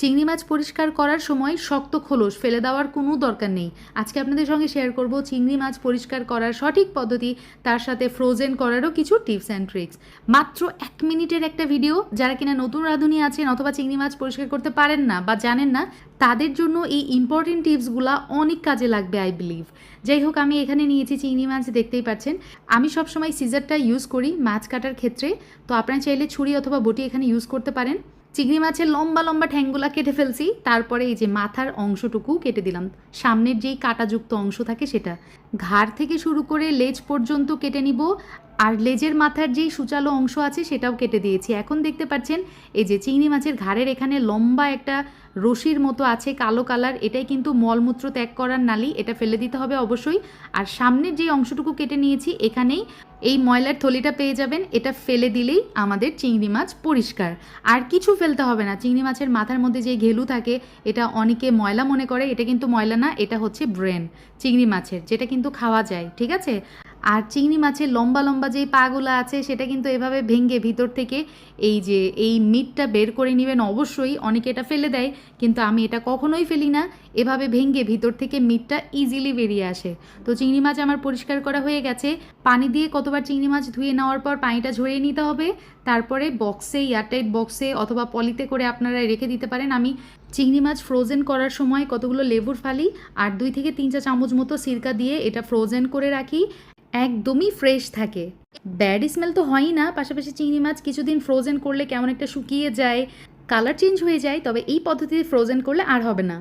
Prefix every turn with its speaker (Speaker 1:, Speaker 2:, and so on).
Speaker 1: চিংড়ি মাছ পরিষ্কার করার সময় শক্ত খোলস ফেলে দেওয়ার কোনো দরকার নেই। আজকে আপনাদের সঙ্গে শেয়ার করব চিংড়ি মাছ পরিষ্কার করার সঠিক পদ্ধতি, তার সাথে ফ্রোজেন করারও কিছু টিপস অ্যান্ড ট্রিক্স। মাত্র 1 মিনিটের একটা ভিডিও। যারা কিনা নতুন রাঁধুনি আছেন অথবা চিংড়ি মাছ পরিষ্কার করতে পারেন না বা জানেন না, তাদের জন্য এই ইম্পর্টেন্ট টিপসগুলো অনেক কাজে লাগবে আই বিলিভ। যাই হোক, আমি এখানে নিয়েছি চিংড়ি মাছ, দেখতেই পাচ্ছেন। আমি সবসময় সিজারটা ইউজ করি মাছ কাটার ক্ষেত্রে, তো আপনারা চাইলে ছুরি অথবা বটি এখানে ইউজ করতে পারেন। চিংড়ি মাছের লম্বা লম্বা ঠ্যাংগুলা কেটে ফেলছি, তারপরে এই যে মাথার অংশটুকু কেটে দিলাম, সামনের যেই কাঁটাযুক্ত অংশ থাকে সেটা। ঘাড় থেকে শুরু করে লেজ পর্যন্ত কেটে নিব, আর লেজের মাথার যেই সূচালো অংশ আছে সেটাও কেটে দিয়েছি। এখন দেখতে পাচ্ছেন এই যে চিংড়ি মাছের ঘাড়ের এখানে লম্বা একটা রশির মতো আছে কালো কালার, এটাই কিন্তু মলমূত্র ত্যাগ করার নালি, এটা ফেলে দিতে হবে অবশ্যই। আর সামনের যে অংশটুকু কেটে নিয়েছি এখানেই এই ময়লার থলিটা পেয়ে যাবেন, এটা ফেলে দিলেই আমাদের চিংড়ি মাছ পরিষ্কার। আর কিছু ফেলতে হবে না। চিংড়ি মাছের মাথার মধ্যে যে ঘেলু থাকে এটা অনেকে ময়লা মনে করে, এটা কিন্তু ময়লা না, এটা হচ্ছে ব্রেন চিংড়ি মাছের, যেটা কিন্তু খাওয়া যায়, ঠিক আছে। আর চিংড়ি মাছের লম্বা লম্বা যেই পাগুলো আছে সেটা কিন্তু এভাবে ভেঙে ভিতর থেকে এই যে এই মিটটা বের করে নেবেন অবশ্যই। অনেকে এটা ফেলে দেয়, কিন্তু আমি এটা কখনোই ফেলি না। এভাবে ভেঙে ভিতর থেকে মিটটা ইজিলি বেরিয়ে আসে। তো চিংড়ি মাছ আমার পরিষ্কার করা হয়ে গেছে। পানি দিয়ে কতবার চিংড়ি মাছ ধুয়ে নেওয়ার পর পানিটা ঝরিয়ে নিতে হবে, তারপরে বক্সে, এয়ারটাইট বক্সে অথবা পলিতে করে আপনারা রেখে দিতে পারেন। আমি চিংড়ি মাছ ফ্রোজেন করার সময় কতগুলো লেবুর ফালি আর 2 থেকে 3 চা চামচ মতো সিরকা দিয়ে এটা ফ্রোজেন করে রাখি, একদমই ফ্রেশ থাকে। ব্যাড স্মেল তো হয়ই না, পাশাপাশি চিংড়ি মাছ কিছুদিন ফ্রোজেন করলে কেমন একটা শুকিয়ে যায়, কালার চেঞ্জ হয়ে যায়, তবে এই পদ্ধতিতে ফ্রোজেন করলে আর হবে না।